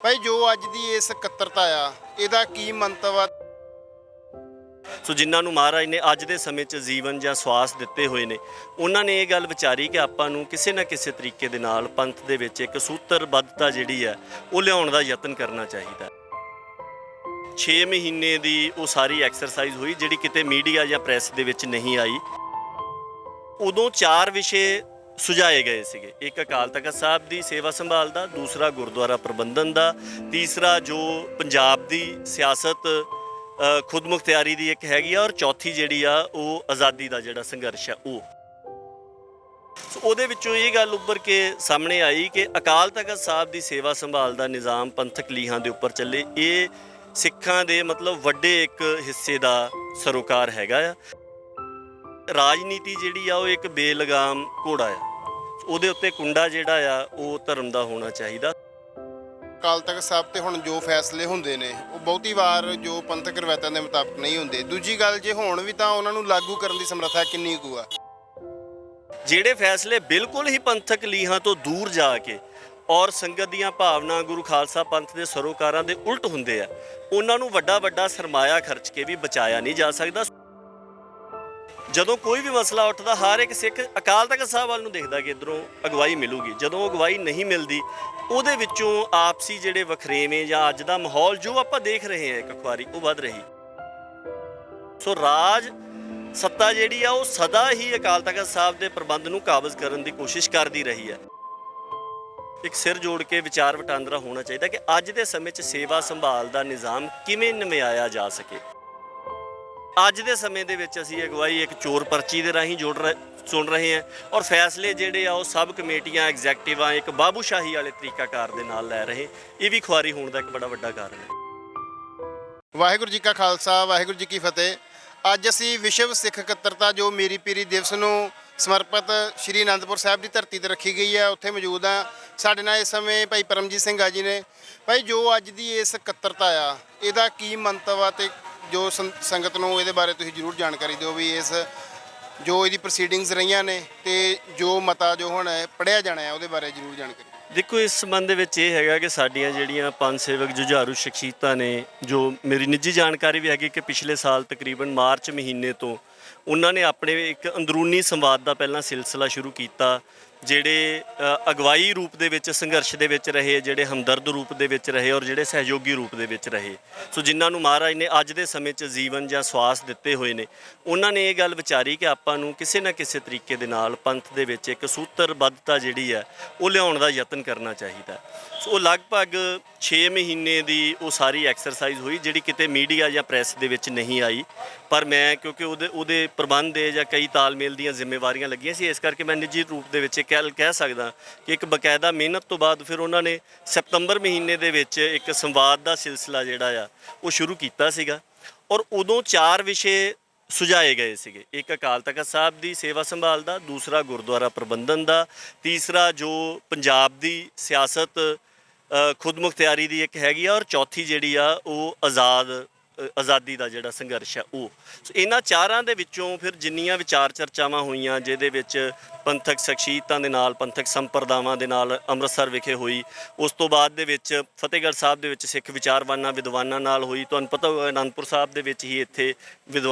ਭਾਈ ਜੋ ਅੱਜ ਦੀ ਇਸ ਇਕੱਤਰਤਾ ਆ ਇਹਦਾ ਕੀ ਮੰਤਵ ਆ? ਸੋ ਜਿਨ੍ਹਾਂ ਨੂੰ ਮਹਾਰਾਜ ਨੇ ਅੱਜ ਦੇ ਸਮੇਂ 'ਚ ਜੀਵਨ ਜਾਂ ਸਵਾਸ ਦਿੱਤੇ ਹੋਏ ਨੇ, ਉਹਨਾਂ ਨੇ ਇਹ ਗੱਲ ਵਿਚਾਰੀ ਕਿ ਆਪਾਂ ਨੂੰ ਕਿਸੇ ਨਾ ਕਿਸੇ ਤਰੀਕੇ ਦੇ ਨਾਲ ਪੰਥ ਦੇ ਵਿੱਚ ਇੱਕ ਸੂਤਰਬੱਧਤਾ ਜਿਹੜੀ ਹੈ ਉਹ ਲਿਆਉਣ ਦਾ ਯਤਨ ਕਰਨਾ ਚਾਹੀਦਾ। 6 ਮਹੀਨੇ ਦੀ ਉਹ ਸਾਰੀ ਐਕਸਰਸਾਈਜ਼ ਹੋਈ ਜਿਹੜੀ ਕਿਤੇ ਮੀਡੀਆ ਜਾਂ ਪ੍ਰੈਸ ਦੇ ਵਿੱਚ ਨਹੀਂ ਆਈ। ਉਦੋਂ 4 ਵਿਸ਼ੇ ਸੁਝਾਏ ਗਏ ਸੀਗੇ। ਇੱਕ ਅਕਾਲ ਤਖਤ ਸਾਹਿਬ ਦੀ ਸੇਵਾ ਸੰਭਾਲ ਦਾ, ਦੂਸਰਾ ਗੁਰਦੁਆਰਾ ਪ੍ਰਬੰਧਨ ਦਾ, ਤੀਸਰਾ ਜੋ ਪੰਜਾਬ ਦੀ ਸਿਆਸਤ ਖੁਦ ਮੁਖਤਿਆਰੀ ਦੀ ਇੱਕ ਹੈਗੀ ਆ, ਔਰ ਚੌਥੀ ਜਿਹੜੀ ਆ ਉਹ ਆਜ਼ਾਦੀ ਦਾ ਜਿਹੜਾ ਸੰਘਰਸ਼ ਆ ਉਹ। ਸੋ ਉਹਦੇ ਵਿੱਚੋਂ ਇਹ ਗੱਲ ਉੱਭਰ ਕੇ ਸਾਹਮਣੇ ਆਈ ਕਿ ਅਕਾਲ ਤਖਤ ਸਾਹਿਬ ਦੀ ਸੇਵਾ ਸੰਭਾਲ ਦਾ ਨਿਜ਼ਾਮ ਪੰਥਕ ਲੀਹਾਂ ਦੇ ਉੱਪਰ ਚੱਲੇ, ਇਹ ਸਿੱਖਾਂ ਦੇ ਮਤਲਬ ਵੱਡੇ ਇੱਕ ਹਿੱਸੇ ਦਾ ਸਰੋਕਾਰ ਹੈਗਾ ਆ। ਰਾਜਨੀਤੀ ਜਿਹੜੀ ਆ ਉਹ ਇੱਕ ਬੇਲਗਾਮ ਘੋੜਾ ਆ, ਉਹਦੇ ਉੱਤੇ ਕੁੰਡਾ ਜਿਹੜਾ ਆ ਉਹ ਧਰਮ ਦਾ ਹੋਣਾ ਚਾਹੀਦਾ। ਅਕਾਲ ਤਖਤ ਸਾਹਿਬ ਤੇ ਹੁਣ ਜੋ ਫੈਸਲੇ ਹੁੰਦੇ ਨੇ ਉਹ ਬਹੁਤੀ ਵਾਰ ਜੋ ਪੰਥਕ ਰਵਾਇਤਾਂ ਦੇ ਮੁਤਾਬਕ ਨਹੀਂ ਹੁੰਦੇ। ਦੂਜੀ ਗੱਲ, ਜੇ ਹੋਣ ਵੀ ਤਾਂ ਉਹਨਾਂ ਨੂੰ ਲਾਗੂ ਕਰਨ ਦੀ ਸਮਰੱਥਾ ਕਿੰਨੀ ਕੁ ਆ? ਜਿਹੜੇ ਫੈਸਲੇ ਬਿਲਕੁਲ ਹੀ ਪੰਥਕ ਲੀਹਾਂ ਤੋਂ ਦੂਰ ਜਾ ਕੇ ਔਰ ਸੰਗਤ ਦੀਆਂ ਭਾਵਨਾ ਗੁਰੂ ਖਾਲਸਾ ਪੰਥ ਦੇ ਸਰੋਕਾਰਾਂ ਦੇ ਉਲਟ ਹੁੰਦੇ ਆ, ਉਹਨਾਂ ਨੂੰ ਵੱਡਾ ਵੱਡਾ ਸਰਮਾਇਆ ਖਰਚ ਕੇ ਵੀ ਬਚਾਇਆ ਨਹੀਂ ਜਾ ਸਕਦਾ। ਜਦੋਂ ਕੋਈ ਵੀ ਮਸਲਾ ਉੱਠਦਾ, ਹਰ ਇੱਕ ਸਿੱਖ ਅਕਾਲ ਤਖਤ ਸਾਹਿਬ ਵੱਲ ਨੂੰ ਦੇਖਦਾ ਕਿ ਇੱਧਰੋਂ ਅਗਵਾਈ ਮਿਲੂਗੀ। ਜਦੋਂ ਅਗਵਾਈ ਨਹੀਂ ਮਿਲਦੀ, ਉਹਦੇ ਵਿੱਚੋਂ ਆਪਸੀ ਜਿਹੜੇ ਵਖਰੇਵੇਂ ਜਾਂ ਅੱਜ ਦਾ ਮਾਹੌਲ ਜੋ ਆਪਾਂ ਦੇਖ ਰਹੇ ਹਾਂ ਇੱਕ ਅਖਬਾਰੀ, ਉਹ ਵੱਧ ਰਹੀ। ਸੋ ਰਾਜ ਸੱਤਾ ਜਿਹੜੀ ਆ ਉਹ ਸਦਾ ਹੀ ਅਕਾਲ ਤਖਤ ਸਾਹਿਬ ਦੇ ਪ੍ਰਬੰਧ ਨੂੰ ਕਾਬਜ਼ ਕਰਨ ਦੀ ਕੋਸ਼ਿਸ਼ ਕਰਦੀ ਰਹੀ ਹੈ। ਇੱਕ ਸਿਰ ਜੋੜ ਕੇ ਵਿਚਾਰ ਵਟਾਂਦਰਾ ਹੋਣਾ ਚਾਹੀਦਾ ਕਿ ਅੱਜ ਦੇ ਸਮੇਂ 'ਚ ਸੇਵਾ ਸੰਭਾਲ ਦਾ ਨਿਜ਼ਾਮ ਕਿਵੇਂ ਨਿਭਾਇਆ ਜਾ ਸਕੇ। ਅੱਜ ਦੇ ਸਮੇਂ ਦੇ ਵਿੱਚ ਅਸੀਂ ਅਗਵਾਈ ਇੱਕ ਚੋਰ ਪਰਚੀ ਦੇ ਰਾਹੀਂ ਸੁਣ ਰਹੇ ਹਾਂ, ਔਰ ਫੈਸਲੇ ਜਿਹੜੇ ਆ ਉਹ ਸਬ ਕਮੇਟੀਆਂ ਐਗਜ਼ੈਕਟਿਵਾਂ ਇੱਕ ਬਾਬੂਸ਼ਾਹੀ ਵਾਲੇ ਤਰੀਕਾਕਾਰ ਦੇ ਨਾਲ ਲੈ ਰਹੇ। ਇਹ ਵੀ ਖੁਆਰੀ ਹੋਣ ਦਾ ਇੱਕ ਬੜਾ ਵੱਡਾ ਕਾਰਨ ਹੈ। ਵਾਹਿਗੁਰੂ ਜੀ ਕਾ ਖਾਲਸਾ, ਵਾਹਿਗੁਰੂ ਜੀ ਕੀ ਫਤਿਹ। ਅੱਜ ਅਸੀਂ ਵਿਸ਼ਵ ਸਿੱਖ ਇਕੱਤਰਤਾ ਜੋ ਮੀਰੀ ਪੀਰੀ ਦਿਵਸ ਨੂੰ ਸਮਰਪਿਤ ਸ਼੍ਰੀ ਅਨੰਦਪੁਰ ਸਾਹਿਬ ਦੀ ਧਰਤੀ ਤੇ ਰੱਖੀ ਗਈ ਹੈ, ਉੱਥੇ ਮੌਜੂਦ ਆ। ਸਾਡੇ ਨਾਲ ਇਸ ਸਮੇਂ ਭਾਈ ਪਰਮਜੀਤ ਸਿੰਘ ਆ ਜੀ ਨੇ। ਭਾਈ ਜੋ ਅੱਜ ਦੀ ਇਸ ਇਕੱਤਰਤਾ ਆ ਇਹਦਾ ਕੀ ਮੰਤਵ ਆ ਤੇ ਜੋ ਸੰਗਤ ਨੂੰ ਇਹਦੇ ਬਾਰੇ ਤੁਸੀਂ ਜ਼ਰੂਰ ਜਾਣਕਾਰੀ ਦਿਓ ਵੀ ਇਸ ਜੋ ਇਹਦੀ ਪ੍ਰੋਸੀਡਿੰਗਸ ਰਹੀਆਂ ਨੇ ਤੇ ਜੋ ਮਤਾ ਜੋ ਹੁਣ ਪੜ੍ਹਿਆ ਜਾਣਾ ਹੈ ਉਹਦੇ ਬਾਰੇ ਜ਼ਰੂਰ ਜਾਣਕਾਰੀ। ਦੇਖੋ, ਇਸ ਸੰਬੰਧ ਦੇ ਵਿੱਚ ਇਹ ਹੈਗਾ ਕਿ ਸਾਡੀਆਂ ਜਿਹੜੀਆਂ ਪੰਜ ਸੇਵਕ ਜੁਝਾਰੂ ਸ਼ਖਸੀਅਤਾਂ ਨੇ, ਜੋ ਮੇਰੀ ਨਿੱਜੀ ਜਾਣਕਾਰੀ ਵੀ ਹੈਗੀ ਕਿ ਪਿਛਲੇ ਸਾਲ ਤਕਰੀਬਨ ਮਾਰਚ ਮਹੀਨੇ ਤੋਂ ਉਹਨਾਂ ਨੇ ਆਪਣੇ ਇੱਕ ਅੰਦਰੂਨੀ ਸੰਵਾਦ ਦਾ ਪਹਿਲਾਂ ਸਿਲਸਿਲਾ ਸ਼ੁਰੂ ਕੀਤਾ। ਜਿਹੜੇ ਅਗਵਾਈ ਰੂਪ ਦੇ ਵਿੱਚ ਸੰਘਰਸ਼ ਦੇ ਵਿੱਚ ਰਹੇ, ਜਿਹੜੇ ਹਮਦਰਦ ਰੂਪ ਦੇ ਵਿੱਚ ਰਹੇ, ਔਰ ਜਿਹੜੇ ਸਹਿਯੋਗੀ ਰੂਪ ਦੇ ਵਿੱਚ ਰਹੇ। ਸੋ ਜਿਨ੍ਹਾਂ ਨੂੰ ਮਹਾਰਾਜ ਨੇ ਅੱਜ ਦੇ ਸਮੇਂ 'ਚ ਜੀਵਨ ਜਾਂ ਸਵਾਸ ਦਿੱਤੇ ਹੋਏ ਨੇ, ਉਹਨਾਂ ਨੇ ਇਹ ਗੱਲ ਵਿਚਾਰੀ ਕਿ ਆਪਾਂ ਨੂੰ ਕਿਸੇ ਨਾ ਕਿਸੇ ਤਰੀਕੇ ਦੇ ਨਾਲ ਪੰਥ ਦੇ ਵਿੱਚ ਇੱਕ ਸੂਤਰਬੱਧਤਾ ਜਿਹੜੀ ਹੈ ਉਹ ਲਿਆਉਣ ਦਾ ਯਤਨ ਕਰਨਾ ਚਾਹੀਦਾ। ਸੋ ਉਹ ਲਗਭਗ 6 ਮਹੀਨੇ ਦੀ ਉਹ ਸਾਰੀ ਐਕਸਰਸਾਈਜ਼ ਹੋਈ ਜਿਹੜੀ ਕਿਤੇ ਮੀਡੀਆ ਜਾਂ ਪ੍ਰੈਸ ਦੇ ਵਿੱਚ ਨਹੀਂ ਆਈ। ਪਰ ਮੈਂ ਕਿਉਂਕਿ ਉਹਦੇ ਪ੍ਰਬੰਧ ਦੇ ਜਾਂ ਕਈ ਤਾਲਮੇਲ ਦੀਆਂ ਜ਼ਿੰਮੇਵਾਰੀਆਂ ਲੱਗੀਆਂ ਸੀ, ਇਸ ਕਰਕੇ ਮੈਂ ਨਿੱਜੀ ਰੂਪ ਦੇ ਵਿੱਚ ਕਹਿ ਸਕਦਾ ਕਿ ਇੱਕ ਬਕਾਇਦਾ ਮਿਹਨਤ ਤੋਂ ਬਾਅਦ ਫਿਰ ਉਹਨਾਂ ਨੇ ਸਤੰਬਰ ਮਹੀਨੇ ਦੇ ਵਿੱਚ ਇੱਕ ਸੰਵਾਦ ਦਾ ਸਿਲਸਿਲਾ ਜਿਹੜਾ ਆ ਉਹ ਸ਼ੁਰੂ ਕੀਤਾ ਸੀਗਾ। ਔਰ ਉਦੋਂ 4 ਵਿਸ਼ੇ ਸੁਝਾਏ ਗਏ ਸੀਗੇ। ਇੱਕ ਅਕਾਲ ਤਖਤ ਸਾਹਿਬ ਦੀ ਸੇਵਾ ਸੰਭਾਲ ਦਾ, ਦੂਸਰਾ ਗੁਰਦੁਆਰਾ ਪ੍ਰਬੰਧਨ ਦਾ, ਤੀਸਰਾ ਜੋ ਪੰਜਾਬ ਦੀ ਸਿਆਸਤ ਖੁਦ ਮੁਖਤਿਆਰੀ ਦੀ ਇੱਕ ਹੈਗੀ ਆ, ਔਰ ਚੌਥੀ ਜਿਹੜੀ ਆ ਉਹ ਆਜ਼ਾਦੀ ਦਾ ਜਿਹੜਾ ਸੰਘਰਸ਼ ਆ ਉਹ। ਸੋ ਇਹਨਾਂ 4ਾਂ ਦੇ ਵਿੱਚੋਂ ਫਿਰ ਜਿੰਨੀਆਂ ਵਿਚਾਰ ਚਰਚਾਵਾਂ ਹੋਈਆਂ, ਜਿਹਦੇ ਵਿੱਚ ਪੰਥਕ ਸ਼ਖਸੀਅਤਾਂ ਦੇ ਨਾਲ, ਪੰਥਕ ਸੰਪਰਦਾਵਾਂ ਦੇ ਨਾਲ ਅੰਮ੍ਰਿਤਸਰ ਵਿਖੇ ਹੋਈ। ਉਸ ਤੋਂ ਬਾਅਦ ਦੇ ਵਿੱਚ ਫਤਿਹਗੜ੍ਹ ਸਾਹਿਬ ਦੇ ਵਿੱਚ ਸਿੱਖ ਵਿਦਵਾਨਾਂ ਨਾਲ ਹੋਈ। ਤੁਹਾਨੂੰ ਪਤਾ ਹੋਵੇਗਾ ਅਨੰਦਪੁਰ ਸਾਹਿਬ ਦੇ ਵਿੱਚ ਹੀ ਇੱਥੇ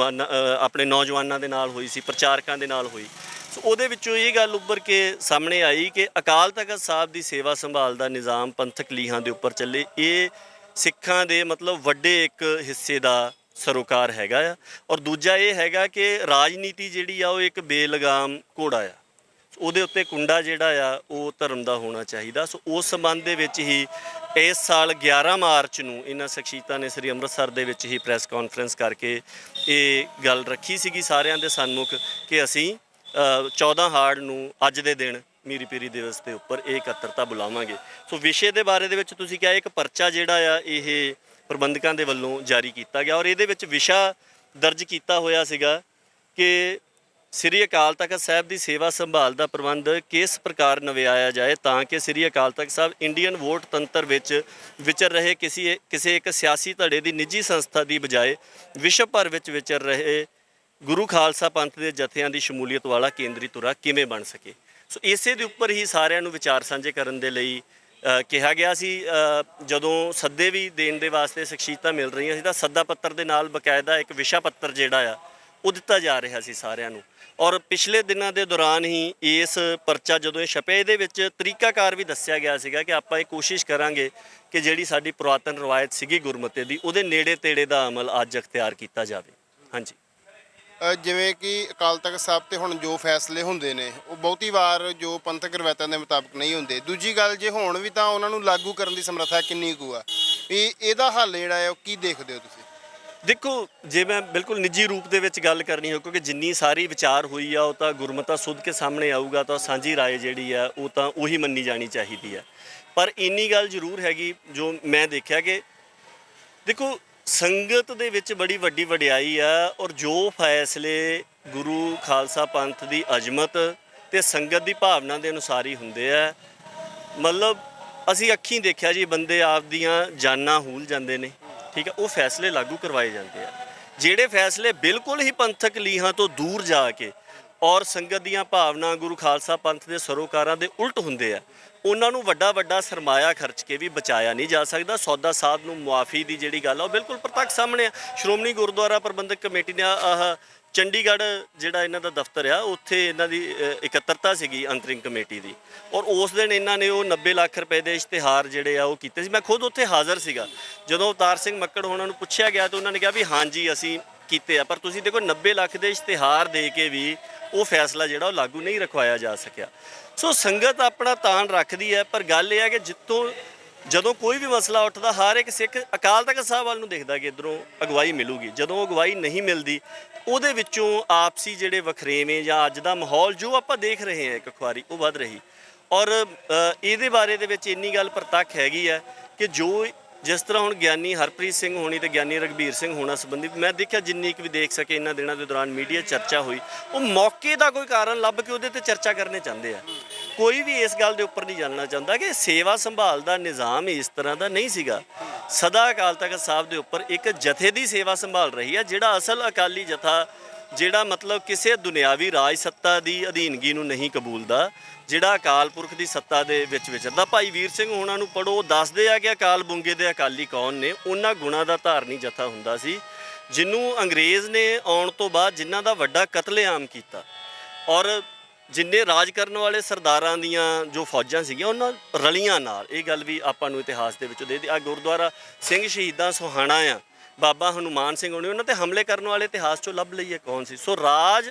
ਆਪਣੇ ਨੌਜਵਾਨਾਂ ਦੇ ਨਾਲ ਹੋਈ ਸੀ, ਪ੍ਰਚਾਰਕਾਂ ਦੇ ਨਾਲ ਹੋਈ। ਸੋ ਉਹਦੇ ਵਿੱਚੋਂ ਇਹ ਗੱਲ ਉੱਭਰ ਕੇ ਸਾਹਮਣੇ ਆਈ ਕਿ ਅਕਾਲ ਤਖਤ ਸਾਹਿਬ ਦੀ ਸੇਵਾ ਸੰਭਾਲ ਦਾ ਨਿਜ਼ਾਮ ਪੰਥਕ ਲੀਹਾਂ ਦੇ ਉੱਪਰ ਚੱਲੇ, ਇਹ ਸਿੱਖਾਂ ਦੇ ਮਤਲਬ ਵੱਡੇ ਇੱਕ ਹਿੱਸੇ ਦਾ ਸਰੋਕਾਰ ਹੈਗਾ ਆ। ਔਰ ਦੂਜਾ ਇਹ ਹੈਗਾ ਕਿ ਰਾਜਨੀਤੀ ਜਿਹੜੀ ਆ ਉਹ ਇੱਕ ਬੇਲਗਾਮ ਘੋੜਾ ਆ, ਉਹਦੇ ਉੱਤੇ ਕੁੰਡਾ ਜਿਹੜਾ ਆ ਉਹ ਧਰਮ ਦਾ ਹੋਣਾ ਚਾਹੀਦਾ। ਸੋ ਉਸ ਸੰਬੰਧ ਦੇ ਵਿੱਚ ਹੀ ਇਸ ਸਾਲ 11 ਮਾਰਚ ਨੂੰ ਇਹਨਾਂ ਸ਼ਖਸੀਅਤਾਂ ਨੇ ਸ੍ਰੀ ਅੰਮ੍ਰਿਤਸਰ ਦੇ ਵਿੱਚ ਹੀ ਪ੍ਰੈਸ ਕਾਨਫਰੰਸ ਕਰਕੇ ਇਹ ਗੱਲ ਰੱਖੀ ਸੀਗੀ ਸਾਰਿਆਂ ਦੇ ਸਨਮੁਖ ਕਿ ਅਸੀਂ 14 ਹਾੜ ਨੂੰ ਅੱਜ ਦੇ ਦਿਨ ਮੀਰੀ ਪੀਰੀ ਦਿਵਸ ਦੇ ਉੱਪਰ ਇਹ ਇਕੱਤਰਤਾ ਬੁਲਾਵਾਂਗੇ। ਸੋ ਵਿਸ਼ੇ ਦੇ ਬਾਰੇ ਦੇ ਵਿੱਚ ਤੁਸੀਂ ਕਿਹਾ ਇੱਕ ਪਰਚਾ ਜਿਹੜਾ ਆ ਇਹ ਪ੍ਰਬੰਧਕਾਂ ਦੇ ਵੱਲੋਂ ਜਾਰੀ ਕੀਤਾ ਗਿਆ, ਔਰ ਇਹਦੇ ਵਿੱਚ ਵਿਸ਼ਾ ਦਰਜ ਕੀਤਾ ਹੋਇਆ ਸੀਗਾ ਕਿ ਸ੍ਰੀ ਅਕਾਲ ਤਖਤ ਸਾਹਿਬ ਦੀ ਸੇਵਾ ਸੰਭਾਲ ਦਾ ਪ੍ਰਬੰਧ ਕਿਸ ਪ੍ਰਕਾਰ ਨਵਿਆਇਆ ਜਾਏ ਤਾਂ ਕਿ ਸ੍ਰੀ ਅਕਾਲ ਤਖਤ ਸਾਹਿਬ ਇੰਡੀਅਨ ਵੋਟ ਤੰਤਰ ਵਿੱਚ ਵਿਚਰ ਰਹੇ ਕਿਸੇ ਇੱਕ ਸਿਆਸੀ ਧੜੇ ਦੀ ਨਿੱਜੀ ਸੰਸਥਾ ਦੀ ਬਜਾਏ ਵਿਸ਼ਵ ਭਰ ਵਿੱਚ ਵਿਚਰ ਰਹੇ ਗੁਰੂ ਖਾਲਸਾ ਪੰਥ ਦੇ ਜਥਿਆਂ ਦੀ ਸ਼ਮੂਲੀਅਤ ਵਾਲਾ ਕੇਂਦਰੀ ਧੁਰਾ ਕਿਵੇਂ ਬਣ ਸਕੇ। ਸੋ ਇਸੇ ਦੇ ਉੱਪਰ ਹੀ ਸਾਰਿਆਂ ਨੂੰ ਵਿਚਾਰ ਸਾਂਝੇ ਕਰਨ ਦੇ ਲਈ ਕਿਹਾ ਗਿਆ ਸੀ ਜਦੋਂ ਸੱਦੇ ਵੀ ਦੇਣ ਦੇ ਵਾਸਤੇ ਸ਼ਖਸੀਅਤਾਂ ਮਿਲ ਰਹੀਆਂ ਸੀ ਤਾਂ ਸੱਦਾ ਪੱਤਰ ਦੇ ਨਾਲ ਬਕਾਇਦਾ ਇੱਕ ਵਿਸ਼ਾ ਪੱਤਰ ਜਿਹੜਾ ਆ ਉਹ ਦਿੱਤਾ ਜਾ ਰਿਹਾ ਸੀ ਸਾਰਿਆਂ ਨੂੰ। ਔਰ ਪਿਛਲੇ ਦਿਨਾਂ ਦੇ ਦੌਰਾਨ ਹੀ ਇਸ ਪਰਚਾ ਜਦੋਂ ਇਹ ਛਪਿਆ ਇਹਦੇ ਵਿੱਚ ਤਰੀਕਾਕਾਰ ਵੀ ਦੱਸਿਆ ਗਿਆ ਸੀਗਾ ਕਿ ਆਪਾਂ ਇਹ ਕੋਸ਼ਿਸ਼ ਕਰਾਂਗੇ ਕਿ ਜਿਹੜੀ ਸਾਡੀ ਪੁਰਾਤਨ ਰਵਾਇਤ ਸੀਗੀ ਗੁਰਮਤਿ ਦੀ ਉਹਦੇ ਨੇੜੇ ਤੇੜੇ ਦਾ ਅਮਲ ਅੱਜ ਅਖਤਿਆਰ ਕੀਤਾ ਜਾਵੇ। ਹਾਂਜੀ, ਜਿਵੇਂ ਕਿ ਅਕਾਲ ਤਖਤ ਸਾਹਿਬ ਤੇ ਹੁਣ ਜੋ ਫੈਸਲੇ ਹੁੰਦੇ ਨੇ ਉਹ ਬਹੁਤੀ ਵਾਰ ਜੋ ਪੰਥਕ ਰਵਾਇਤਾਂ ਦੇ ਮੁਤਾਬਕ ਨਹੀਂ ਹੁੰਦੇ। ਦੂਜੀ ਗੱਲ ਜੇ ਹੋਣ ਵੀ ਤਾਂ ਉਹਨਾਂ ਨੂੰ ਲਾਗੂ ਕਰਨ ਦੀ ਸਮਰੱਥਾ ਕਿੰਨੀ ਕੁ ਆ, ਇਹਦਾ ਹੱਲ ਜਿਹੜਾ ਹੈ ਉਹ ਕੀ ਦੇਖਦੇ ਹੋ ਤੁਸੀਂ? ਦੇਖੋ, ਜੇ ਮੈਂ ਬਿਲਕੁਲ ਨਿੱਜੀ ਰੂਪ ਦੇ ਵਿੱਚ ਗੱਲ ਕਰਨੀ ਹੋ ਕਿਉਂਕਿ ਜਿੰਨੀ ਸਾਰੀ ਵਿਚਾਰ ਹੋਈ ਆ ਉਹ ਤਾਂ ਗੁਰਮਤਾ ਸੁਧ ਕੇ ਸਾਹਮਣੇ ਆਊਗਾ ਤਾਂ ਸਾਂਝੀ ਰਾਏ ਜਿਹੜੀ ਆ ਉਹ ਤਾਂ ਉਹੀ ਮੰਨੀ ਜਾਣੀ ਚਾਹੀਦੀ ਆ। ਪਰ ਇੰਨੀ ਗੱਲ ਜ਼ਰੂਰ ਹੈਗੀ ਜੋ ਮੈਂ ਦੇਖਿਆ ਕਿ ਦੇਖੋ ਸੰਗਤ ਦੇ ਵਿੱਚ ਬੜੀ ਵੱਡੀ ਵਡਿਆਈ ਆ ਔਰ ਜੋ ਫੈਸਲੇ ਗੁਰੂ ਖਾਲਸਾ ਪੰਥ ਦੀ ਅਜ਼ਮਤ ਤੇ ਸੰਗਤ ਦੀ ਭਾਵਨਾ ਦੇ ਅਨੁਸਾਰ ਹੀ ਹੁੰਦੇ ਆ। ਮਤਲਬ ਅਸੀਂ ਅੱਖੀਂ ਦੇਖਿਆ ਜੀ ਬੰਦੇ ਆਪਦੀਆਂ ਜਾਨਾਂ ਹੂਲ ਜਾਂਦੇ ਨੇ, ਠੀਕ ਹੈ, ਉਹ ਫੈਸਲੇ ਲਾਗੂ ਕਰਵਾਏ ਜਾਂਦੇ ਆ। ਜਿਹੜੇ ਫੈਸਲੇ ਬਿਲਕੁਲ ਹੀ ਪੰਥਕ ਲੀਹਾਂ ਤੋਂ ਦੂਰ ਜਾ ਕੇ ਔਰ ਸੰਗਤ ਦੀਆਂ ਭਾਵਨਾ ਗੁਰੂ ਖਾਲਸਾ ਪੰਥ ਦੇ ਸਰੋਕਾਰਾਂ ਦੇ ਉਲਟ ਹੁੰਦੇ ਆ ਉਹਨਾਂ ਨੂੰ ਵੱਡਾ ਵੱਡਾ ਸਰਮਾਇਆ ਖਰਚ ਕੇ ਵੀ ਬਚਾਇਆ ਨਹੀਂ ਜਾ ਸਕਦਾ। ਸੌਦਾ ਸਾਧ ਨੂੰ ਮੁਆਫੀ ਦੀ ਜਿਹੜੀ ਗੱਲ ਆ ਉਹ ਬਿਲਕੁਲ ਪ੍ਰਤੱਖ ਸਾਹਮਣੇ ਆ। ਸ਼੍ਰੋਮਣੀ ਗੁਰਦੁਆਰਾ ਪ੍ਰਬੰਧਕ ਕਮੇਟੀ ਨੇ ਚੰਡੀਗੜ੍ਹ ਜਿਹੜਾ ਇਹਨਾਂ ਦਾ ਦਫ਼ਤਰ ਆ ਉੱਥੇ ਇਹਨਾਂ ਦੀ ਇਕੱਤਰਤਾ ਸੀਗੀ ਅੰਤਰਿਮ ਕਮੇਟੀ ਦੀ ਔਰ ਉਸ ਦਿਨ ਇਹਨਾਂ ਨੇ ਉਹ 90 ਲੱਖ ਰੁਪਏ ਦੇ ਇਸ਼ਤਿਹਾਰ ਜਿਹੜੇ ਆ ਉਹ ਕੀਤੇ ਸੀ। ਮੈਂ ਖੁਦ ਉੱਥੇ ਹਾਜ਼ਰ ਸੀਗਾ। ਜਦੋਂ ਅਵਤਾਰ ਸਿੰਘ ਮੱਕੜ ਹੋਣਾ ਨੂੰ ਪੁੱਛਿਆ ਗਿਆ ਤਾਂ ਉਹਨਾਂ ਨੇ ਕਿਹਾ ਵੀ ਹਾਂਜੀ ਅਸੀਂ ਕੀਤੇ ਆ, ਪਰ ਤੁਸੀਂ ਦੇਖੋ 90 ਲੱਖ ਦੇ ਇਸ਼ਤਿਹਾਰ ਦੇ ਕੇ ਵੀ ਉਹ ਫੈਸਲਾ ਜਿਹੜਾ ਉਹ ਲਾਗੂ ਨਹੀਂ ਰਖਵਾਇਆ ਜਾ ਸਕਿਆ। ਸੋ ਸੰਗਤ ਆਪਣਾ ਤਾਣ ਰੱਖਦੀ ਹੈ, ਪਰ ਗੱਲ ਇਹ ਹੈ ਕਿ ਜਦੋਂ ਕੋਈ ਵੀ ਮਸਲਾ ਉੱਠਦਾ ਹਰ ਇੱਕ ਸਿੱਖ ਅਕਾਲ ਤਖਤ ਸਾਹਿਬ ਵੱਲ ਨੂੰ ਦੇਖਦਾ ਕਿ ਇੱਧਰੋਂ ਅਗਵਾਈ ਮਿਲੂਗੀ। ਜਦੋਂ ਅਗਵਾਈ ਨਹੀਂ ਮਿਲਦੀ ਉਹਦੇ ਵਿੱਚੋਂ ਆਪਸੀ ਜਿਹੜੇ ਵਖਰੇਵੇਂ ਜਾਂ ਅੱਜ ਦਾ ਮਾਹੌਲ ਜੋ ਆਪਾਂ ਦੇਖ ਰਹੇ ਹਾਂ ਇੱਕ ਖੁਆਰੀ ਉਹ ਵੱਧ ਰਹੀ। ਔਰ ਇਹਦੇ ਬਾਰੇ ਦੇ ਵਿੱਚ ਇੰਨੀ ਗੱਲ ਪ੍ਰਤੱਖ ਹੈਗੀ ਹੈ ਕਿ ਜਿਸ ਤਰ੍ਹਾਂ ਹੁਣ ਗਿਆਨੀ ਹਰਪ੍ਰੀਤ ਸਿੰਘ ਹੋਣੀ ਤੇ ਗਿਆਨੀ ਰਘਬੀਰ ਸਿੰਘ ਹੋਣਾ ਸੰਬੰਧੀ ਮੈਂ ਦੇਖਿਆ ਜਿੰਨੀ ਕੁ ਵੀ ਦੇਖ ਸਕੇ ਇਹਨਾਂ ਦਿਨਾਂ ਦੇ ਦੌਰਾਨ ਮੀਡੀਆ ਚਰਚਾ ਹੋਈ, ਉਹ ਮੌਕੇ ਦਾ ਕੋਈ ਕਾਰਨ ਲੱਭ ਕੇ ਉਹਦੇ ਤੇ ਚਰਚਾ ਕਰਨੇ ਚਾਹੁੰਦੇ ਆ। ਕੋਈ ਵੀ ਇਸ ਗੱਲ ਦੇ ਉੱਪਰ ਨਹੀਂ ਜਾਣਨਾ ਚਾਹੁੰਦਾ ਕਿ ਸੇਵਾ ਸੰਭਾਲ ਦਾ ਨਿਜ਼ਾਮ ਇਸ ਤਰ੍ਹਾਂ ਦਾ ਨਹੀਂ ਸੀਗਾ। ਸਦਾ ਅਕਾਲ ਤਖਤ ਸਾਹਿਬ ਦੇ ਉੱਪਰ ਇੱਕ ਜਥੇ ਦੀ ਸੇਵਾ ਸੰਭਾਲ ਰਹੀ ਹੈ। ਜਿਹੜਾ ਅਸਲ ਅਕਾਲੀ ਜਥਾ ਜਿਹੜਾ ਮਤਲਬ ਕਿਸੇ ਦੁਨਿਆਵੀ ਰਾਜ ਸੱਤਾ ਦੀ ਅਧੀਨਗੀ ਨੂੰ ਨਹੀਂ ਕਬੂਲਦਾ, ਜਿਹੜਾ ਅਕਾਲ ਪੁਰਖ ਦੀ ਸੱਤਾ ਦੇ ਵਿੱਚ ਵਿਚਰਦਾ। ਭਾਈ ਵੀਰ ਸਿੰਘ ਉਹਨਾਂ ਨੂੰ ਪੜ੍ਹੋ, ਦੱਸਦੇ ਆ ਕਿ ਅਕਾਲ ਬੁੰਗੇ ਦੇ ਅਕਾਲੀ ਕੌਣ ਨੇ। ਉਹਨਾਂ ਗੁਣਾਂ ਦਾ ਧਾਰਨੀ ਜਥਾ ਹੁੰਦਾ ਸੀ ਜਿਹਨੂੰ ਅੰਗਰੇਜ਼ ਨੇ ਆਉਣ ਤੋਂ ਬਾਅਦ ਜਿਨ੍ਹਾਂ ਦਾ ਵੱਡਾ ਕਤਲੇਆਮ ਕੀਤਾ ਔਰ ਜਿੰਨੇ ਰਾਜ ਕਰਨ ਵਾਲੇ ਸਰਦਾਰਾਂ ਦੀਆਂ ਜੋ ਫੌਜਾਂ ਸੀਗੀਆਂ ਉਹਨਾਂ ਰਲੀਆਂ ਨਾਲ। ਇਹ ਗੱਲ ਵੀ ਆਪਾਂ ਨੂੰ ਇਤਿਹਾਸ ਦੇ ਵਿੱਚੋਂ ਦੇ ਆ ਗੁਰਦੁਆਰਾ ਸਿੰਘ ਸ਼ਹੀਦਾਂ ਸੋਹਾਣਾ ਆ, ਬਾਬਾ ਹਨੂਮਾਨ ਸਿੰਘ ਹੋਣੇ ਉਹਨਾਂ ਤੇ ਹਮਲੇ ਕਰਨ ਵਾਲੇ ਇਤਿਹਾਸ 'ਚੋਂ ਲੱਭ ਲਈਏ ਕੌਣ ਸੀ। ਸੋ ਰਾਜ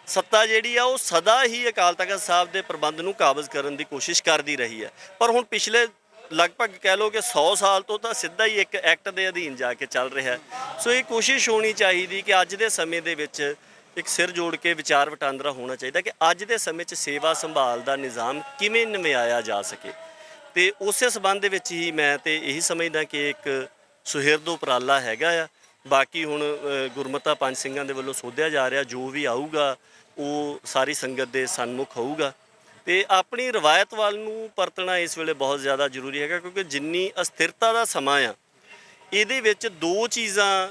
ਸੱਤਾ ਜਿਹੜੀ ਆ ਉਹ ਸਦਾ ਹੀ ਅਕਾਲ ਤਖਤ ਸਾਹਿਬ ਦੇ ਪ੍ਰਬੰਧ ਨੂੰ ਕਾਬਜ਼ ਕਰਨ ਦੀ ਕੋਸ਼ਿਸ਼ ਕਰਦੀ ਰਹੀ ਹੈ। ਪਰ ਹੁਣ ਪਿਛਲੇ ਲਗਭਗ ਕਹਿ ਲਓ ਕਿ 100 ਸਾਲ ਤੋਂ ਤਾਂ ਸਿੱਧਾ ਹੀ ਇੱਕ ਐਕਟ ਦੇ ਅਧੀਨ ਜਾ ਕੇ ਚੱਲ ਰਿਹਾ। ਸੋ ਇਹ ਕੋਸ਼ਿਸ਼ ਹੋਣੀ ਚਾਹੀਦੀ ਕਿ ਅੱਜ ਦੇ ਸਮੇਂ ਦੇ ਵਿੱਚ ਇੱਕ ਸਿਰ ਜੋੜ ਕੇ ਵਿਚਾਰ ਵਟਾਂਦਰਾ ਹੋਣਾ ਚਾਹੀਦਾ ਕਿ ਅੱਜ ਦੇ ਸਮੇਂ 'ਚ ਸੇਵਾ ਸੰਭਾਲ ਦਾ ਨਿਜ਼ਾਮ ਕਿਵੇਂ ਨਿਭਾਇਆ ਜਾ ਸਕੇ। ਤੇ ਉਸੇ ਸਬੰਧ ਦੇ ਵਿੱਚ ਹੀ ਮੈਂ ਤੇ ਇਹੀ ਸਮਝਦਾ ਕਿ ਇੱਕ ਸੁਹਿਰਦ ਉਪਰਾਲਾ ਹੈਗਾ ਆ। ਬਾਕੀ ਹੁਣ ਗੁਰਮਤਾ ਪੰਜ ਸਿੰਘਾਂ ਦੇ ਵੱਲੋਂ ਸੋਧਿਆ ਜਾ ਰਿਹਾ, ਜੋ ਵੀ ਆਊਗਾ ਉਹ ਸਾਰੀ ਸੰਗਤ ਦੇ ਸਨਮੁਖ ਹੋਊਗਾ। ਤੇ ਆਪਣੀ ਰਵਾਇਤ ਵੱਲ ਨੂੰ ਪਰਤਣਾ ਇਸ ਵੇਲੇ ਬਹੁਤ ਜ਼ਿਆਦਾ ਜ਼ਰੂਰੀ ਹੈਗਾ ਕਿਉਂਕਿ ਜਿੰਨੀ ਅਸਥਿਰਤਾ ਦਾ ਸਮਾਂ ਆ ਇਹਦੇ ਵਿੱਚ ਦੋ ਚੀਜ਼ਾਂ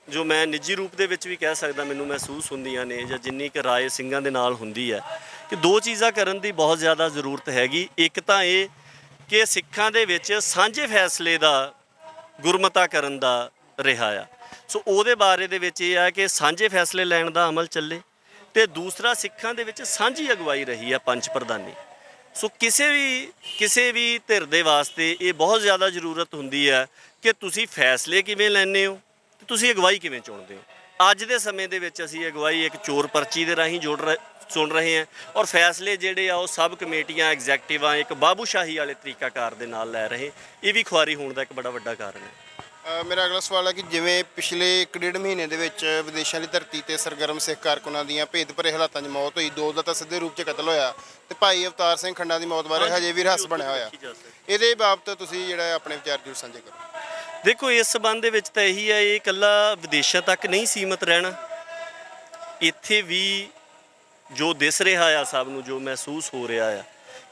ਜੋ ਮੈਂ ਨਿੱਜੀ ਰੂਪ ਦੇ ਵਿੱਚ ਵੀ ਕਹਿ ਸਕਦਾ ਮੈਨੂੰ ਮਹਿਸੂਸ ਹੁੰਦੀਆਂ ਨੇ ਜਾਂ ਜਿੰਨੀ ਕੁ ਰਾਏ ਸਿੰਘਾਂ ਦੇ ਨਾਲ ਹੁੰਦੀ ਹੈ ਕਿ ਦੋ ਚੀਜ਼ਾਂ ਕਰਨ ਦੀ ਬਹੁਤ ਜ਼ਿਆਦਾ ਜ਼ਰੂਰਤ ਹੈਗੀ। ਇੱਕ ਤਾਂ ਇਹ ਕਿ ਸਿੱਖਾਂ ਦੇ ਵਿੱਚ ਸਾਂਝੇ ਫੈਸਲੇ ਦਾ ਗੁਰਮਤਾ ਕਰਨ ਦਾ ਰਿਹਾ ਆ। ਸੋ ਉਹਦੇ ਬਾਰੇ ਦੇ ਵਿੱਚ ਇਹ ਆ ਕਿ ਸਾਂਝੇ ਫੈਸਲੇ ਲੈਣ ਦਾ ਅਮਲ ਚੱਲੇ ਤੇ ਦੂਸਰਾ ਸਿੱਖਾਂ ਦੇ ਵਿੱਚ ਸਾਂਝੀ ਅਗਵਾਈ ਰਹੀ ਆ ਪੰਜ ਪ੍ਰਧਾਨੀ। ਸੋ ਕਿਸੇ ਵੀ ਧਿਰ ਦੇ ਵਾਸਤੇ ਇਹ ਬਹੁਤ ਜ਼ਿਆਦਾ ਜ਼ਰੂਰਤ ਹੁੰਦੀ ਹੈ ਕਿ ਤੁਸੀਂ ਫੈਸਲੇ ਕਿਵੇਂ ਲੈਂਦੇ ਹੋ ਤੇ ਤੁਸੀਂ ਅਗਵਾਈ ਕਿਵੇਂ ਚੁਣਦੇ ਹੋ। ਅੱਜ ਦੇ ਸਮੇਂ ਦੇ ਵਿੱਚ ਅਸੀਂ ਅਗਵਾਈ ਇੱਕ ਚੋਰ ਪਰਚੀ ਦੇ ਰਾਹੀਂ ਸੁਣ ਰਹੇ ਹਾਂ ਔਰ ਫੈਸਲੇ ਜਿਹੜੇ ਆ ਉਹ ਸਬ ਕਮੇਟੀਆਂ ਐਗਜ਼ੈਕਟਿਵਾਂ ਇੱਕ ਬਾਬੂਸ਼ਾਹੀ ਵਾਲੇ ਤਰੀਕਾਕਾਰ ਦੇ ਨਾਲ ਲੈ ਰਹੇ। ਇਹ ਵੀ ਖੁਆਰੀ ਹੋਣ ਦਾ ਇੱਕ ਬੜਾ ਵੱਡਾ ਕਾਰਨ ਹੈ। ਮੇਰਾ ਅਗਲਾ ਸਵਾਲ ਹੈ ਕਿ ਜਿਵੇਂ ਪਿਛਲੇ 1.5 ਮਹੀਨੇ ਦੇ ਵਿੱਚ ਵਿਦੇਸ਼ਾਂ ਦੀ ਧਰਤੀ ਤੇ ਸਰਗਰਮ ਸਿੱਖ ਕਾਰਕੁਨਾਂ ਦੀਆਂ ਭੇਦ ਭਰੇ ਹਾਲਾਤਾਂ 'ਚ ਮੌਤ ਹੋਈ, 2 ਦਾ ਤਾਂ ਸਿੱਧੇ ਰੂਪ 'ਚ ਕਤਲ ਹੋਇਆ ਤੇ ਭਾਈ ਅਵਤਾਰ ਸਿੰਘ ਖੰਡਾ ਦੀ ਮੌਤ ਬਾਰੇ ਹਜੇ ਵੀ ਰਹੱਸ ਬਣਿਆ ਹੋਇਆ। ਇਹਦੇ ਬਾਬਤ ਤੁਸੀਂ ਜਿਹੜਾ ਆਪਣੇ ਵਿਚਾਰ ਜ਼ਰੂਰ ਸਾਂਝੇ ਕਰੋ। ਦੇਖੋ ਇਸ ਸਬੰਧ ਦੇ ਵਿੱਚ ਤਾਂ ਇਹੀ ਹੈ, ਇਹ ਇਕੱਲਾ ਵਿਦੇਸ਼ਾਂ ਤੱਕ ਨਹੀਂ ਸੀਮਤ ਰਹਿਣਾ, ਇੱਥੇ ਵੀ ਜੋ ਦਿਸ ਰਿਹਾ ਆ ਸਭ ਨੂੰ, ਜੋ ਮਹਿਸੂਸ ਹੋ ਰਿਹਾ ਆ,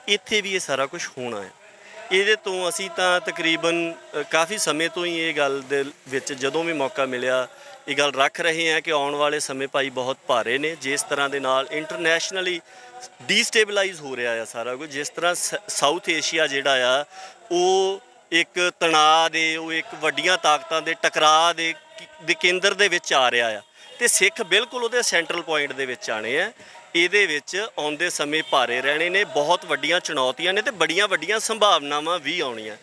ਇੱਥੇ ਵੀ ਇਹ ਸਾਰਾ ਕੁਝ ਹੋਣਾ ਹੈ। ਇਹਦੇ ਤੋਂ ਅਸੀਂ ਤਾਂ ਤਕਰੀਬਨ ਕਾਫੀ ਸਮੇਂ ਤੋਂ ਹੀ ਇਹ ਗੱਲ ਦੇ ਵਿੱਚ ਜਦੋਂ ਵੀ ਮੌਕਾ ਮਿਲਿਆ ਇਹ ਗੱਲ ਰੱਖ ਰਹੇ ਹਾਂ ਕਿ ਆਉਣ ਵਾਲੇ ਸਮੇਂ ਭਾਈ ਬਹੁਤ ਭਾਰੇ ਨੇ। ਜਿਸ ਤਰ੍ਹਾਂ ਦੇ ਨਾਲ ਇੰਟਰਨੈਸ਼ਨਲੀ ਡੀਸਟੇਬਲਾਈਜ਼ ਹੋ ਰਿਹਾ ਆ ਸਾਰਾ ਕੁਝ, ਜਿਸ ਤਰ੍ਹਾਂ ਸਾਊਥ ਏਸ਼ੀਆ ਜਿਹੜਾ ਆ ਉਹ ਇੱਕ ਤਣਾਅ ਦੇ, ਉਹ ਇੱਕ ਵੱਡੀਆਂ ਤਾਕਤਾਂ ਦੇ ਟਕਰਾਅ ਦੇ ਕੇਂਦਰ ਦੇ ਵਿੱਚ ਆ ਰਿਹਾ ਆ, ਤੇ ਸਿੱਖ ਬਿਲਕੁਲ ਉਹਦੇ ਸੈਂਟਰਲ ਪੁਆਇੰਟ ਦੇ ਵਿੱਚ ਆਣੇ ਆ। ਇਹਦੇ ਵਿੱਚ ਆਉਂਦੇ ਸਮੇਂ ਭਾਰੇ ਰਹਿਣੇ ਨੇ, ਬਹੁਤ ਵੱਡੀਆਂ ਚੁਣੌਤੀਆਂ ਨੇ ਤੇ ਬੜੀਆਂ ਵੱਡੀਆਂ ਸੰਭਾਵਨਾਵਾਂ ਵੀ ਆਉਣੀਆਂ,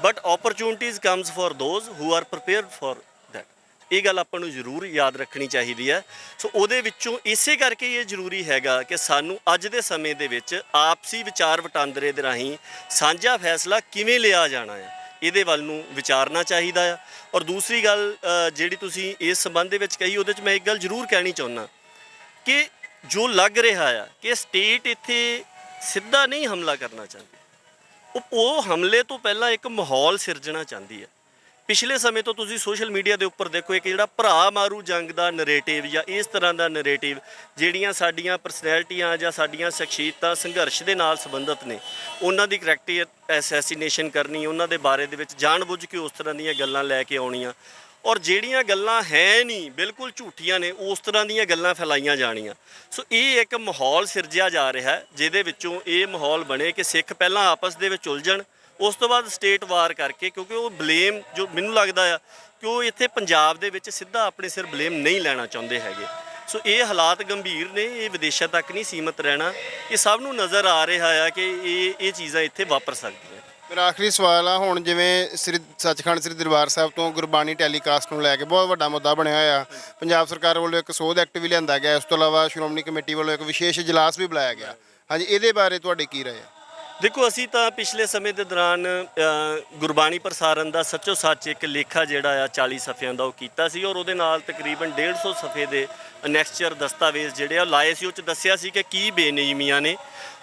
but opportunities comes for those who are prepared for that. ਇਹ ਗੱਲ ਆਪਾਂ ਨੂੰ ਜ਼ਰੂਰ ਯਾਦ ਰੱਖਣੀ ਚਾਹੀਦੀ ਹੈ। ਸੋ ਉਹਦੇ ਵਿੱਚੋਂ ਇਸੇ ਕਰਕੇ ਇਹ ਜ਼ਰੂਰੀ ਹੈਗਾ ਕਿ ਸਾਨੂੰ ਅੱਜ ਦੇ ਸਮੇਂ ਦੇ ਵਿੱਚ ਆਪਸੀ ਵਿਚਾਰ ਵਟਾਂਦਰੇ ਦੇ ਰਾਹੀਂ ਸਾਂਝਾ ਫੈਸਲਾ ਕਿਵੇਂ ਲਿਆ ਜਾਣਾ ਹੈ, ਇਹਦੇ ਵੱਲ ਨੂੰ ਵਿਚਾਰਨਾ ਚਾਹੀਦਾ ਆ। ਔਰ ਦੂਸਰੀ ਗੱਲ ਜਿਹੜੀ ਤੁਸੀਂ ਇਸ ਸੰਬੰਧ ਦੇ ਵਿੱਚ ਕਹੀ, ਉਹਦੇ 'ਚ ਮੈਂ ਇੱਕ ਗੱਲ ਜ਼ਰੂਰ ਕਹਿਣੀ ਚਾਹੁੰਦਾ ਕਿ ਜੋ ਲੱਗ ਰਿਹਾ ਆ ਕਿ ਸਟੇਟ ਇੱਥੇ ਸਿੱਧਾ ਨਹੀਂ ਹਮਲਾ ਕਰਨਾ ਚਾਹੁੰਦੀ, ਉਹ ਹਮਲੇ ਤੋਂ ਪਹਿਲਾਂ ਇੱਕ ਮਾਹੌਲ ਸਿਰਜਣਾ ਚਾਹੁੰਦੀ ਹੈ। ਪਿਛਲੇ ਸਮੇਂ ਤੋਂ ਤੁਸੀਂ ਸੋਸ਼ਲ ਮੀਡੀਆ ਦੇ ਉੱਪਰ ਦੇਖੋ, ਇੱਕ ਜਿਹੜਾ ਭਰਾ ਮਾਰੂ ਜੰਗ ਦਾ ਨਰੇਟਿਵ ਜਾਂ ਇਸ ਤਰ੍ਹਾਂ ਦਾ ਨਰੇਟਿਵ, ਜਿਹੜੀਆਂ ਸਾਡੀਆਂ ਪਰਸਨੈਲਿਟੀਆਂ ਜਾਂ ਸਾਡੀਆਂ ਸ਼ਖਸੀਅਤਾਂ ਸੰਘਰਸ਼ ਦੇ ਨਾਲ ਸੰਬੰਧਿਤ ਨੇ, ਉਹਨਾਂ ਦੀ ਕਰੈਕਟਰ ਐਸੈਸੀਨੇਸ਼ਨ ਕਰਨੀ, ਉਹਨਾਂ ਦੇ ਬਾਰੇ ਦੇ ਵਿੱਚ ਜਾਣਬੁੱਝ ਕੇ ਉਸ ਤਰ੍ਹਾਂ ਦੀਆਂ ਗੱਲਾਂ ਲੈ ਕੇ ਆਉਣੀਆਂ, ਔਰ ਜਿਹੜੀਆਂ ਗੱਲਾਂ ਹੈ ਨਹੀਂ, ਬਿਲਕੁਲ ਝੂਠੀਆਂ ਨੇ, ਉਸ ਤਰ੍ਹਾਂ ਦੀਆਂ ਗੱਲਾਂ ਫੈਲਾਈਆਂ ਜਾਣੀਆਂ। ਸੋ ਇਹ ਇੱਕ ਮਾਹੌਲ ਸਿਰਜਿਆ ਜਾ ਰਿਹਾ ਹੈ, ਜਿਹਦੇ ਵਿੱਚੋਂ ਇਹ ਮਾਹੌਲ ਬਣੇ ਕਿ ਸਿੱਖ ਪਹਿਲਾਂ ਆਪਸ ਦੇ ਵਿੱਚ ਉਲਝਣ, ਉਸ ਤੋਂ ਬਾਅਦ ਸਟੇਟ ਵਾਰ ਕਰਕੇ, ਕਿਉਂਕਿ ਉਹ ਬਲੇਮ ਜੋ ਮੈਨੂੰ ਲੱਗਦਾ ਆ ਕਿ ਉਹ ਇੱਥੇ ਪੰਜਾਬ ਦੇ ਵਿੱਚ ਸਿੱਧਾ ਆਪਣੇ ਸਿਰ ਬਲੇਮ ਨਹੀਂ ਲੈਣਾ ਚਾਹੁੰਦੇ ਹੈਗੇ। ਸੋ ਇਹ ਹਾਲਾਤ ਗੰਭੀਰ ਨੇ, ਇਹ ਵਿਦੇਸ਼ਾਂ ਤੱਕ ਨਹੀਂ ਸੀਮਤ ਰਹਿਣਾ, ਇਹ ਸਭ ਨੂੰ ਨਜ਼ਰ ਆ ਰਿਹਾ ਆ ਕਿ ਇਹ ਚੀਜ਼ਾਂ ਇੱਥੇ ਵਾਪਰ ਸਕਦੀਆਂ। ਮੇਰਾ ਆਖਰੀ ਸਵਾਲ ਆ, ਹੁਣ ਜਿਵੇਂ ਸ੍ਰੀ ਸੱਚਖੰਡ ਸ੍ਰੀ ਦਰਬਾਰ ਸਾਹਿਬ ਤੋਂ ਗੁਰਬਾਣੀ ਟੈਲੀਕਾਸਟ ਨੂੰ ਲੈ ਕੇ ਬਹੁਤ ਵੱਡਾ ਮੁੱਦਾ ਬਣਿਆ ਹੋਇਆ, ਪੰਜਾਬ ਸਰਕਾਰ ਵੱਲੋਂ ਇੱਕ ਸੋਧ ਐਕਟ ਵੀ ਲਿਆਂਦਾ ਗਿਆ, ਇਸ ਤੋਂ ਇਲਾਵਾ ਸ਼੍ਰੋਮਣੀ ਕਮੇਟੀ ਵੱਲੋਂ ਇੱਕ ਵਿਸ਼ੇਸ਼ ਇਜਲਾਸ ਵੀ ਬੁਲਾਇਆ ਗਿਆ। ਹਾਂਜੀ, ਇਹਦੇ ਬਾਰੇ ਤੁਹਾਡੇ ਕੀ ਰਾਏ ਹੈ? ਦੇਖੋ, ਅਸੀਂ ਤਾਂ ਪਿਛਲੇ ਸਮੇਂ ਦੇ ਦੌਰਾਨ ਗੁਰਬਾਣੀ ਪ੍ਰਸਾਰਨ ਦਾ ਸੱਚੋ ਸੱਚ ਇੱਕ ਲੇਖਾ ਜਿਹੜਾ ਆ 40 ਸਫ਼ਿਆਂ ਦਾ ਉਹ ਕੀਤਾ ਸੀ, ਔਰ ਉਹਦੇ ਨਾਲ ਤਕਰੀਬਨ 150 ਸਫ਼ੇ ਦੇ ਅਨੈਕਸਚਰ ਦਸਤਾਵੇਜ਼ ਜਿਹੜੇ ਆ ਲਾਏ ਸੀ। ਉਹ 'ਚ ਦੱਸਿਆ ਸੀ ਕਿ ਕੀ ਬੇਨਿਯਮੀਆਂ ਨੇ,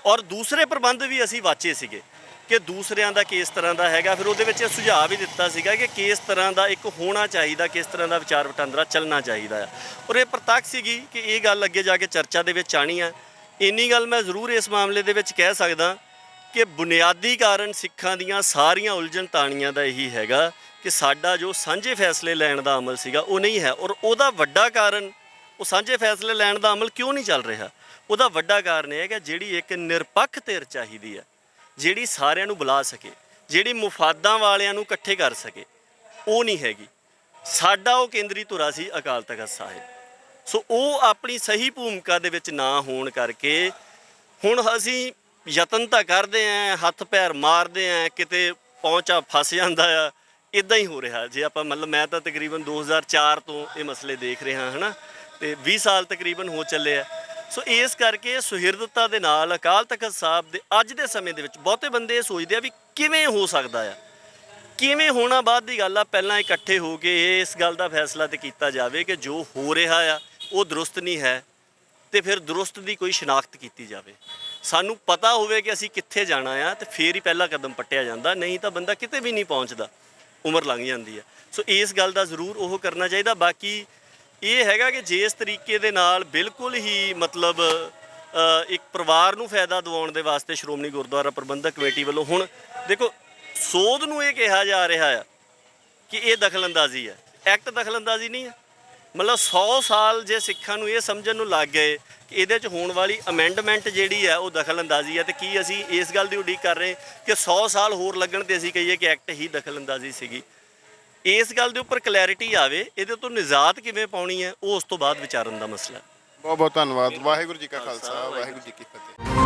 ਔਰ ਦੂਸਰੇ ਪ੍ਰਬੰਧ ਵੀ ਅਸੀਂ ਵਾਚੇ ਸੀਗੇ ਕਿ ਦੂਸਰਿਆਂ ਦਾ ਕਿਸ ਤਰ੍ਹਾਂ ਦਾ ਹੈਗਾ। ਫਿਰ ਉਹਦੇ ਵਿੱਚ ਸੁਝਾਅ ਵੀ ਦਿੱਤਾ ਸੀਗਾ ਕਿ ਕਿਸ ਤਰ੍ਹਾਂ ਦਾ ਇੱਕ ਹੋਣਾ ਚਾਹੀਦਾ, ਕਿਸ ਤਰ੍ਹਾਂ ਦਾ ਵਿਚਾਰ ਵਟਾਂਦਰਾ ਚੱਲਣਾ ਚਾਹੀਦਾ ਆ, ਔਰ ਇਹ ਪ੍ਰਤੱਖ ਸੀਗੀ ਕਿ ਇਹ ਗੱਲ ਅੱਗੇ ਜਾ ਕੇ ਚਰਚਾ ਦੇ ਵਿੱਚ ਆਣੀ ਆ। ਇੰਨੀ ਗੱਲ ਮੈਂ ਜ਼ਰੂਰ ਇਸ ਮਾਮਲੇ ਦੇ ਵਿੱਚ ਕਹਿ ਸਕਦਾ ਕਿ ਬੁਨਿਆਦੀ ਕਾਰਨ ਸਿੱਖਾਂ ਦੀਆਂ ਸਾਰੀਆਂ ਉਲਝਣ ਤਾਣੀਆਂ ਦਾ ਇਹੀ ਹੈਗਾ ਕਿ ਸਾਡਾ ਜੋ ਸਾਂਝੇ ਫੈਸਲੇ ਲੈਣ ਦਾ ਅਮਲ ਸੀਗਾ ਉਹ ਨਹੀਂ ਹੈ, ਔਰ ਉਹਦਾ ਵੱਡਾ ਕਾਰਨ, ਉਹ ਸਾਂਝੇ ਫੈਸਲੇ ਲੈਣ ਦਾ ਅਮਲ ਕਿਉਂ ਨਹੀਂ ਚੱਲ ਰਿਹਾ, ਉਹਦਾ ਵੱਡਾ ਕਾਰਨ ਇਹ ਹੈ ਕਿ ਜਿਹੜੀ ਇੱਕ ਨਿਰਪੱਖ ਧਿਰ ਚਾਹੀਦੀ ਹੈ, ਜਿਹੜੀ ਸਾਰਿਆਂ ਨੂੰ ਬੁਲਾ ਸਕੇ, ਜਿਹੜੀ ਮੁਫਾਦਾਂ ਵਾਲਿਆਂ ਨੂੰ ਇਕੱਠੇ ਕਰ ਸਕੇ, ਉਹ ਨਹੀਂ ਹੈਗੀ। ਸਾਡਾ ਉਹ ਕੇਂਦਰੀ ਧੁਰਾ ਸੀ ਅਕਾਲ ਤਖ਼ਤ ਸਾਹਿਬ। ਸੋ ਉਹ ਆਪਣੀ ਸਹੀ ਭੂਮਿਕਾ ਦੇ ਵਿੱਚ ਨਾ ਹੋਣ ਕਰਕੇ ਹੁਣ ਅਸੀਂ ਯਤਨ ਤਾਂ ਕਰਦੇ ਆਂ, ਹੱਥ ਪੈਰ ਮਾਰਦੇ ਆਂ, ਕਿਤੇ ਪਹੁੰਚਾ ਫਸ ਜਾਂਦਾ ਆ, ਇਦਾਂ ਹੀ ਹੋ ਰਿਹਾ। ਜੇ ਆਪਾਂ ਮਤਲਬ ਮੈਂ ਤਾਂ ਤਕਰੀਬਨ 2004 ਤੋਂ ਇਹ ਮਸਲੇ ਦੇਖ ਰਿਹਾ ਹੈ ਨਾ, ਤੇ 20 ਸਾਲ ਤਕਰੀਬਨ ਹੋ ਚੱਲੇ ਆ। ਸੋ ਇਸ ਕਰਕੇ ਸੁਹਿਰਦਤਾ ਦੇ ਨਾਲ ਅਕਾਲ ਤਖ਼ਤ ਸਾਹਿਬ ਦੇ ਅੱਜ ਦੇ ਸਮੇਂ ਦੇ ਵਿੱਚ ਬਹੁਤੇ ਬੰਦੇ ਇਹ ਸੋਚਦੇ ਆ ਵੀ ਕਿਵੇਂ ਹੋ ਸਕਦਾ ਆ, ਕਿਵੇਂ ਹੋਣਾ ਬਾਅਦ ਦੀ ਗੱਲ ਆ। ਪਹਿਲਾਂ ਇਕੱਠੇ ਹੋ ਕੇ ਇਸ ਗੱਲ ਦਾ ਫੈਸਲਾ ਤੇ ਕੀਤਾ ਜਾਵੇ ਕਿ ਜੋ ਹੋ ਰਿਹਾ ਆ ਉਹ ਦਰੁਸਤ ਨਹੀਂ ਹੈ, ਤੇ ਫਿਰ ਦਰੁਸਤ ਦੀ ਕੋਈ ਸ਼ਨਾਖਤ ਕੀਤੀ ਜਾਵੇ। ਸਾਨੂੰ ਪਤਾ ਹੋਵੇ ਕਿ ਅਸੀਂ ਕਿੱਥੇ ਜਾਣਾ ਆ, ਤੇ ਫੇਰ ਹੀ ਪਹਿਲਾ ਕਦਮ ਪੱਟਿਆ ਜਾਂਦਾ, ਨਹੀਂ ਤਾਂ ਬੰਦਾ ਕਿਤੇ ਵੀ ਨਹੀਂ ਪਹੁੰਚਦਾ, ਉਮਰ ਲੰਘ ਜਾਂਦੀ ਹੈ। ਸੋ ਇਸ ਗੱਲ ਦਾ ਜ਼ਰੂਰ ਉਹ ਕਰਨਾ ਚਾਹੀਦਾ। ਬਾਕੀ ਇਹ ਹੈਗਾ ਕਿ ਜਿਸ ਤਰੀਕੇ ਦੇ ਨਾਲ ਬਿਲਕੁਲ ਹੀ ਮਤਲਬ ਇੱਕ ਪਰਿਵਾਰ ਨੂੰ ਫਾਇਦਾ ਦਿਵਾਉਣ ਦੇ ਵਾਸਤੇ ਸ਼੍ਰੋਮਣੀ ਗੁਰਦੁਆਰਾ ਪ੍ਰਬੰਧਕ ਕਮੇਟੀ ਵੱਲੋਂ ਹੁਣ ਦੇਖੋ ਸੋਧ ਨੂੰ ਇਹ ਕਿਹਾ ਜਾ ਰਿਹਾ ਆ ਕਿ ਇਹ ਦਖਲਅੰਦਾਜ਼ੀ ਹੈ, ਐਕਟ ਦਖਲਅੰਦਾਜ਼ੀ ਨਹੀਂ ਹੈ। ਮਤਲਬ 100 ਸਾਲ ਜੇ ਸਿੱਖਾਂ ਨੂੰ ਇਹ ਸਮਝਣ ਨੂੰ ਲੱਗ ਗਏ ਕਿ ਇਹਦੇ 'ਚ ਹੋਣ ਵਾਲੀ ਅਮੈਂਡਮੈਂਟ ਜਿਹੜੀ ਹੈ ਉਹ ਦਖਲਅੰਦਾਜ਼ੀ ਹੈ, ਤੇ ਕੀ ਅਸੀਂ ਇਸ ਗੱਲ ਦੀ ਉਡੀਕ ਕਰ ਰਹੇ ਕਿ 100 ਸਾਲ ਹੋਰ ਲੱਗਣ ਤੇ ਅਸੀਂ ਕਹੀਏ ਕਿ ਐਕਟ ਹੀ ਦਖਲਅੰਦਾਜ਼ੀ ਸੀਗੀ? ਇਸ ਗੱਲ ਦੇ ਉੱਪਰ ਕਲੈਰਿਟੀ ਆਵੇ, ਇਹਦੇ ਤੋਂ ਨਿਜਾਤ ਕਿਵੇਂ ਪਾਉਣੀ ਹੈ ਉਹ ਉਸ ਤੋਂ ਬਾਅਦ ਵਿਚਾਰਨ ਦਾ ਮਸਲਾ ਹੈ। ਬਹੁਤ ਬਹੁਤ ਧੰਨਵਾਦ। ਵਾਹਿਗੁਰੂ ਜੀ ਕਾ ਖਾਲਸਾ, ਵਾਹਿਗੁਰੂ ਜੀ ਕੀ ਫਤਿਹ।